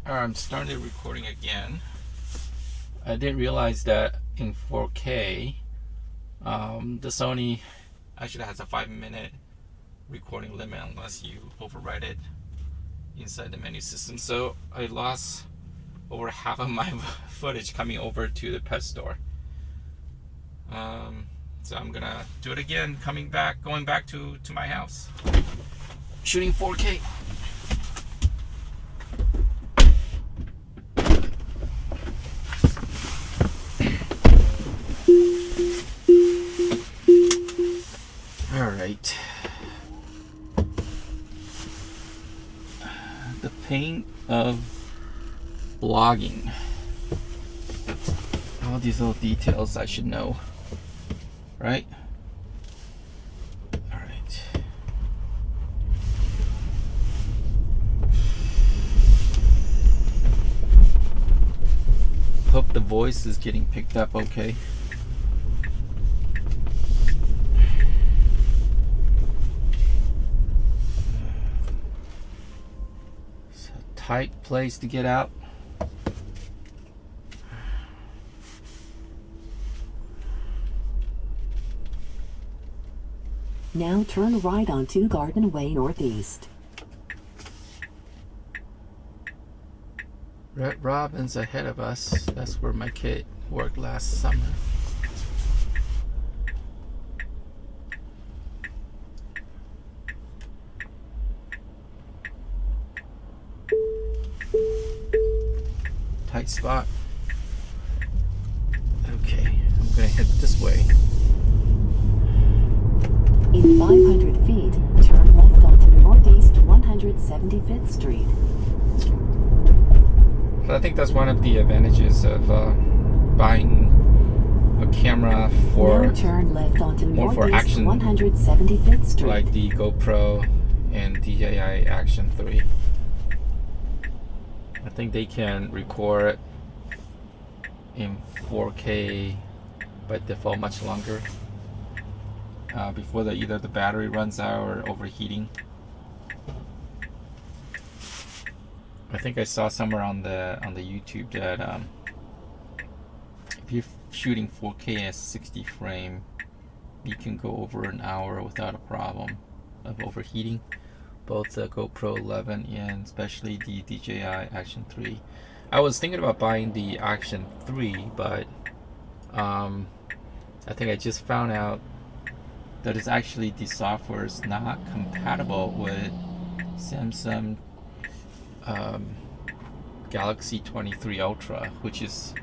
I'm starting the recording again. I didn't realize that in 4K, the Sony actually has a 5-minute recording limit unless you override it inside the menu system. So I lost over half of my footage coming over to the pet store. So I'm gonna do it again, going back to my house, shooting 4K. All right. The pain of blogging. All these little details I should know, right? All right. Hope the voice is getting picked up okay. It's a tight place to get out. Now turn right onto Garden Way Northeast. Red Robin's ahead of us. That's where my kid worked last summer. Tight spot. Okay, I'm gonna head this way. In 500 feet, turn left onto Northeast 175th Street. So I think that's one of the advantages of buying a camera for now turn left onto more for Northeast action, 175th Street. like the GoPro and DJI Action 3. I think they can record in 4K by default much longer before either the battery runs out or overheating. I think I saw somewhere on the YouTube that if you're shooting 4K at 60 frame, you can go over an hour without a problem of overheating. Both the GoPro 11 and especially the DJI Action 3. I was thinking about buying the Action 3, but I think I just found out that it's actually the software is not compatible with Samsung Galaxy 23 Ultra, which is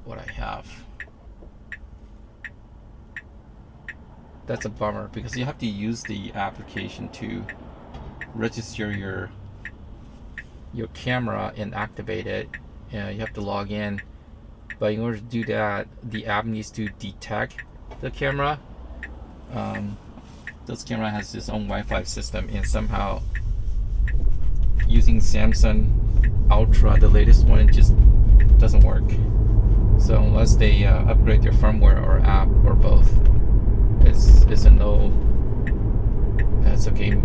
what I have. That's a bummer because you have to use the application to register your camera and activate it. You have to log in, but in order to do that, the app needs to detect the camera. This camera has its own Wi-Fi system, and somehow using Samsung Ultra, the latest one, it just doesn't work. So unless they upgrade their firmware or app or both, it's a no. It's a game.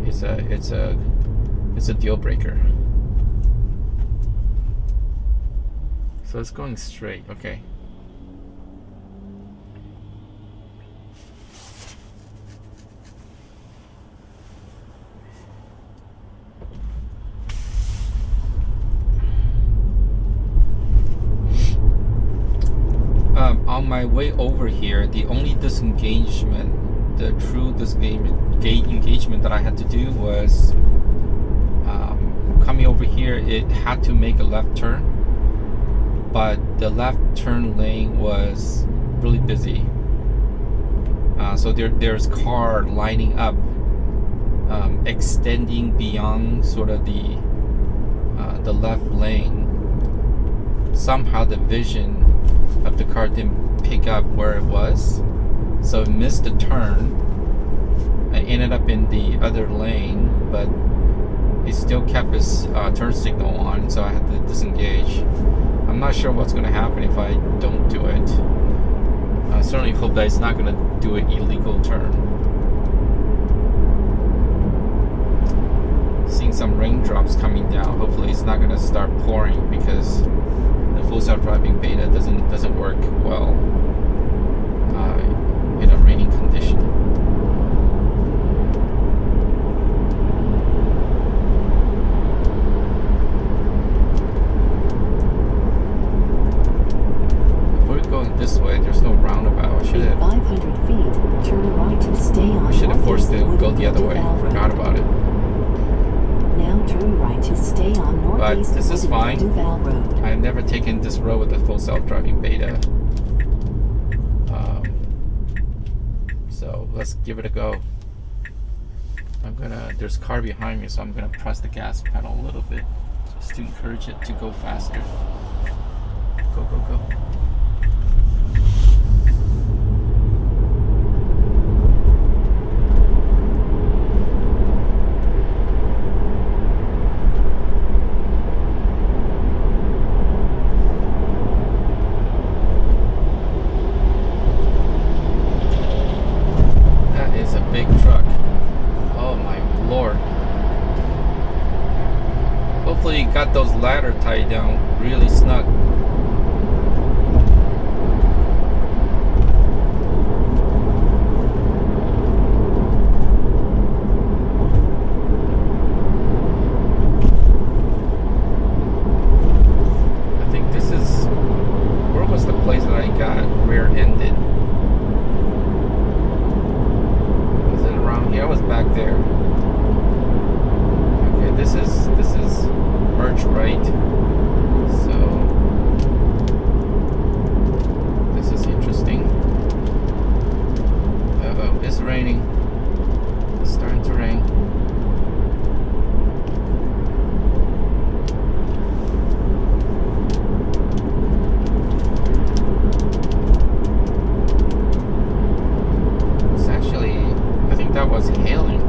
It's a deal breaker. So it's going straight. Okay. On my way over here, the only disengagement, the true engagement that I had to do was coming over here. It had to make a left turn, but the left turn lane was really busy. So there's car lining up, extending beyond sort of the left lane. Somehow the vision of the car didn't pick up where it was, so it missed the turn. I ended up in the other lane, but it still kept its turn signal on, so I had to disengage. I'm not sure what's going to happen if I don't do it. I certainly hope that it's not going to do an illegal turn. some raindrops coming down. Hopefully it's not going to start pouring, because the full self-driving beta doesn't work well in a rainy condition. If we're going this way, there's no roundabout. I should have 500 feet, turn right to stay on. I should have forced it to go the other way. Duval Road. Forgot about it. Now turn right to stay on northeast This is fine. Duval Road. I've never taken this road with the full self-driving beta. So let's give it a go. There's a car behind me, so I'm gonna press the gas pedal a little bit just to encourage it to go faster. Go, go, go. Big truck. Oh my lord. Hopefully you got those ladder tied down really snug. I think this is, where was the place that I got rear-ended? Yeah, I was back there. Okay, this is merge right. So this is interesting. Uh-oh, it's raining. It's starting to rain. That was hailing.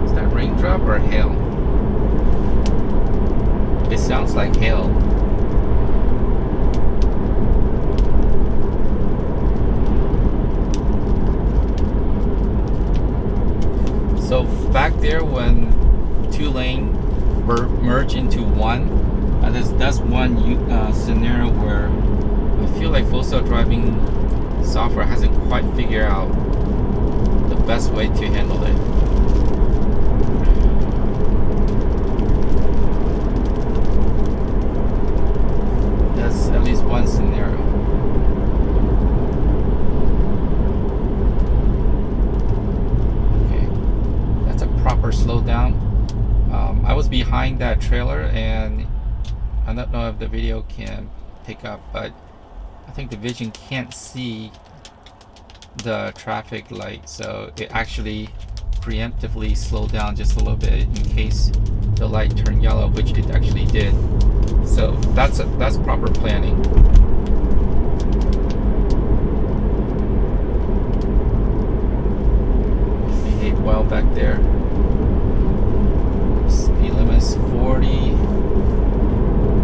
Is that raindrop or hail? It sounds like hail. So back there, when two lane merge into one, that's one scenario where I feel like full self-driving software hasn't quite figured out the best way to handle it. That's at least one scenario. Okay, that's a proper slowdown. I was behind that trailer, and I don't know if the video can pick up, but I think the vision can't see the traffic light, so it actually preemptively slowed down just a little bit in case the light turned yellow, which it actually did. So that's proper planning. Behave well back there. Speed limit is 40.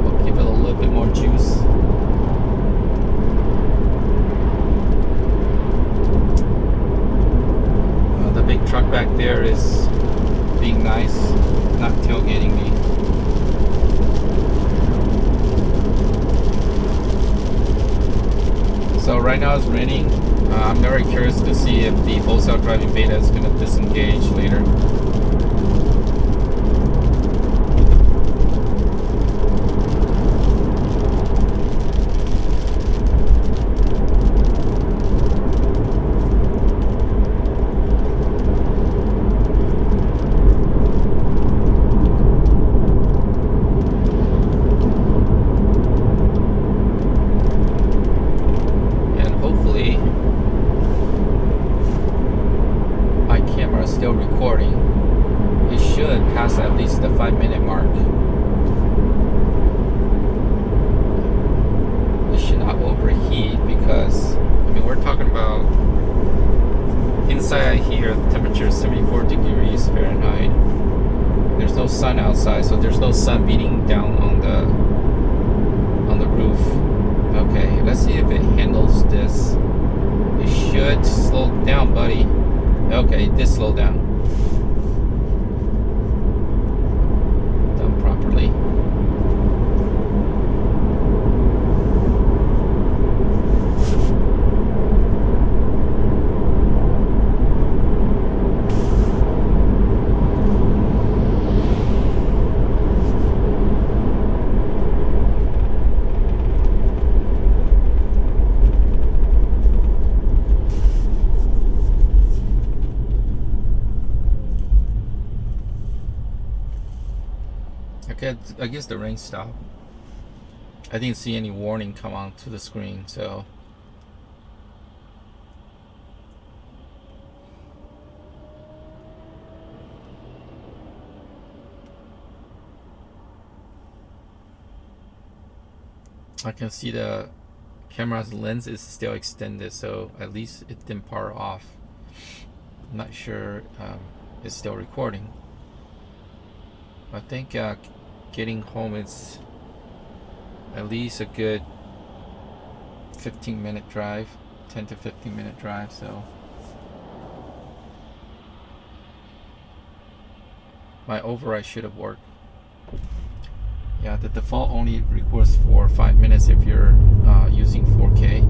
We'll give it a little bit more juice. Big truck back there is being nice, not tailgating me. So right now it's raining. I'm very curious to see if the full self-driving beta is going to disengage later. Still recording. It should pass at least the 5-minute mark. It should not overheat, because I mean, we're talking about inside here the temperature is 74 degrees Fahrenheit. There's no sun outside, so there's no sun beating down on the roof. Okay, let's see if it handles this. It should slow down, buddy. Okay, it did slow down. I guess the rain stopped. I didn't see any warning come on to the screen, so I can see the camera's lens is still extended, so at least it didn't power off. I'm not sure it's still recording. I think getting home is at least a good 15-minute drive, 10 to 15-minute drive, so my override should have worked. Yeah, the default only records for 5 minutes if you're using 4K.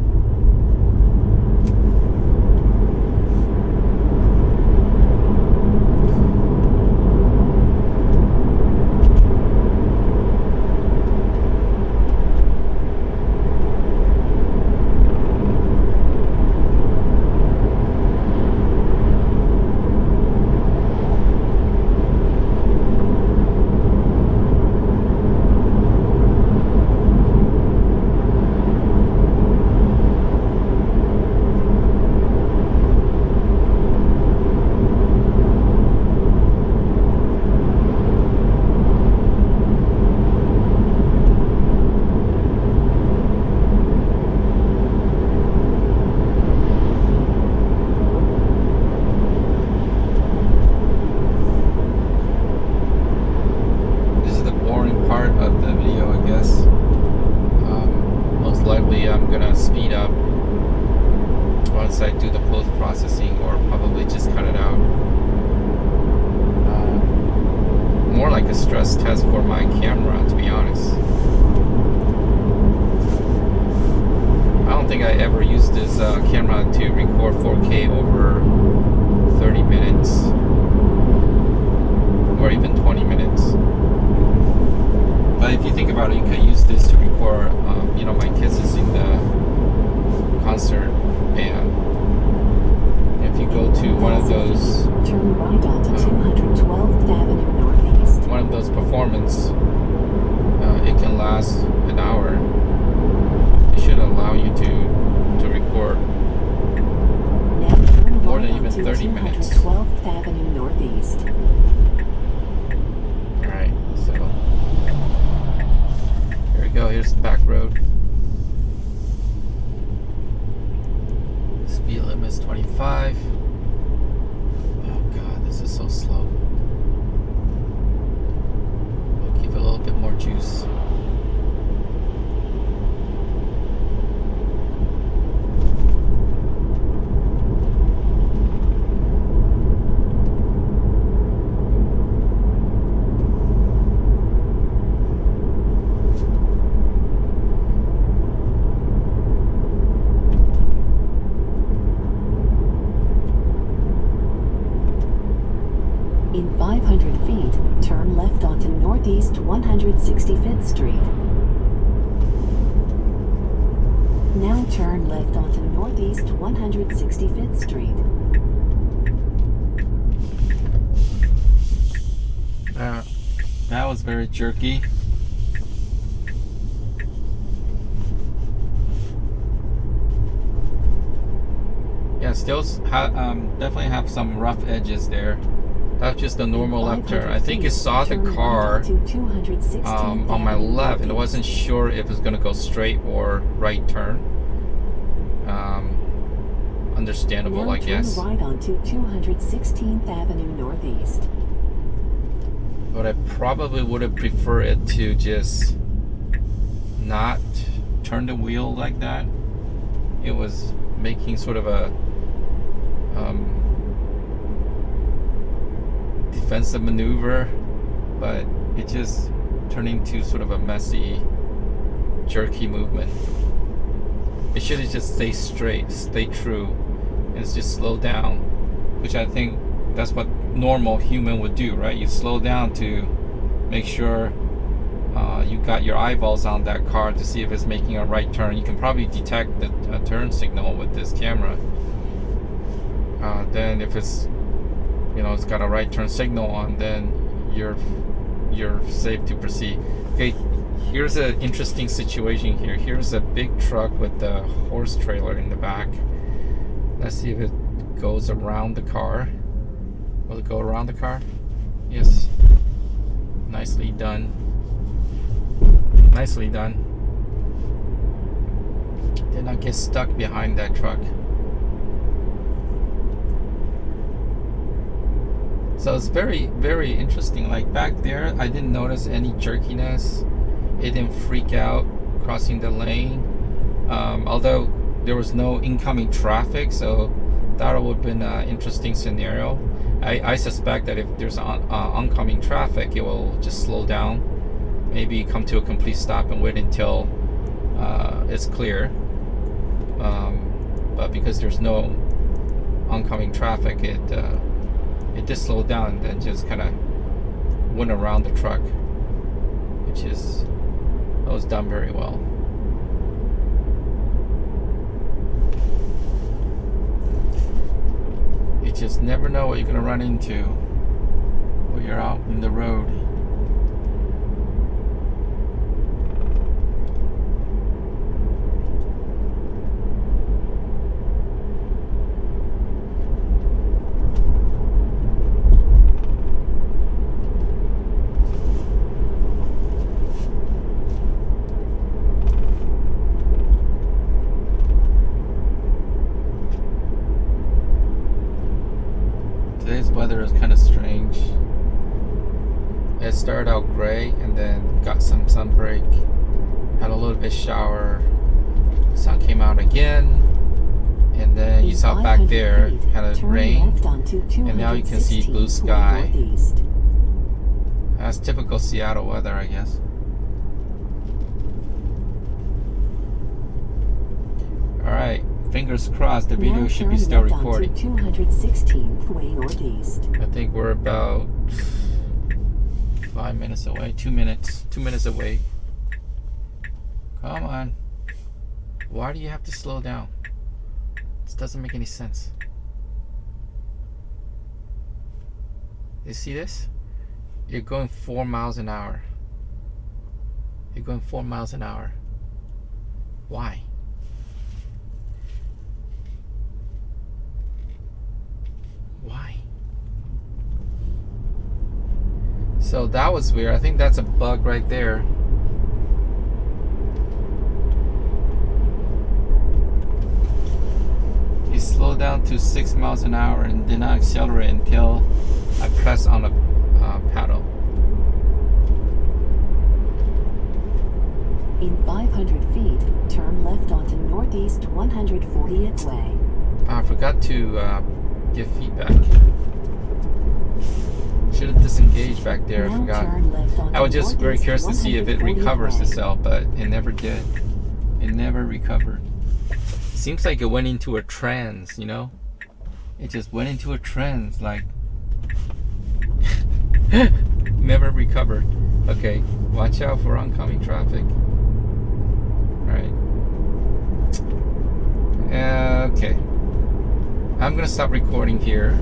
Speed up once I do the post-processing, or probably just cut it out. More like a stress test for my camera, to be honest. I don't think I ever used this camera to record 4K over 30 minutes or even 20 minutes. But if you think about it, you could use this to record, you know, my kids is in the concert band. If you go to one of those, turn right onto 212th Avenue Northeast. One of those performance, it can last an hour. It should allow you to record Now turn more right than even onto 30 minutes. 212th Avenue Northeast. Alright, so here we go. Here's the back road. Speed limit is 25. Oh god, this is so slow. I'll give it a little bit more juice. In 500 feet, turn left onto Northeast 165th Street. Now turn left onto Northeast 165th Street. That was very jerky. Yeah, still definitely have some rough edges there. That's just the normal left turn. I think it saw the car on my left, and I wasn't sure if it's going to go straight or right turn. Understandable, now I guess. Turn right onto 216th Avenue Northeast. But I probably would have preferred it to just not turn the wheel like that. It was making sort of a defensive maneuver, but it just turned into sort of a messy, jerky movement. It should have just stayed straight, stay true, and it's just slow down, which I think that's what normal human would do, right? You slow down to make sure you got your eyeballs on that car to see if it's making a right turn. You can probably detect the turn signal with this camera. Then if it's, you know, it's got a right turn signal on, then you're you're safe to proceed. Okay, here's an interesting situation here. Here's a big truck with the horse trailer in the back. Let's see if it goes around the car. Will it go around the car? Yes. Nicely done. Nicely done. Did not get stuck behind that truck. So it's very, very interesting. Like back there, I didn't notice any jerkiness. It didn't freak out crossing the lane. Although there was no incoming traffic, so that would have been an interesting scenario. I suspect that if there's oncoming traffic, it will just slow down, maybe come to a complete stop and wait until it's clear. But because there's no oncoming traffic, it did slow down and then just kind of went around the truck, which was done very well. You just never know what you're going to run into when you're out in the road. Today's weather is kind of strange. It started out gray and then got some sun break. Had a little bit shower. Sun came out again. And then you saw back there had a rain. And now you can see blue sky. That's typical Seattle weather, I guess. Alright. Fingers crossed the video should be still recording. 216th way northeast. I think we're about 5 minutes away. 2 minutes. 2 minutes away. Come on. Why do you have to slow down? This doesn't make any sense. You see this? You're going 4 miles an hour. You're going 4 miles an hour. Why? Why? So that was weird. I think that's a bug right there. You slow down to 6 miles an hour and did not accelerate until I press on the paddle. In 500 feet, turn left onto Northeast 140th way. I forgot to give feedback. Should have disengaged back there. I forgot. I was just very curious to see if it recovers itself, but it never did. It never recovered. Seems like it went into a trance, you know? It just went into a trance, like never recovered. Okay, watch out for oncoming traffic. Alright. Okay. I'm gonna stop recording here.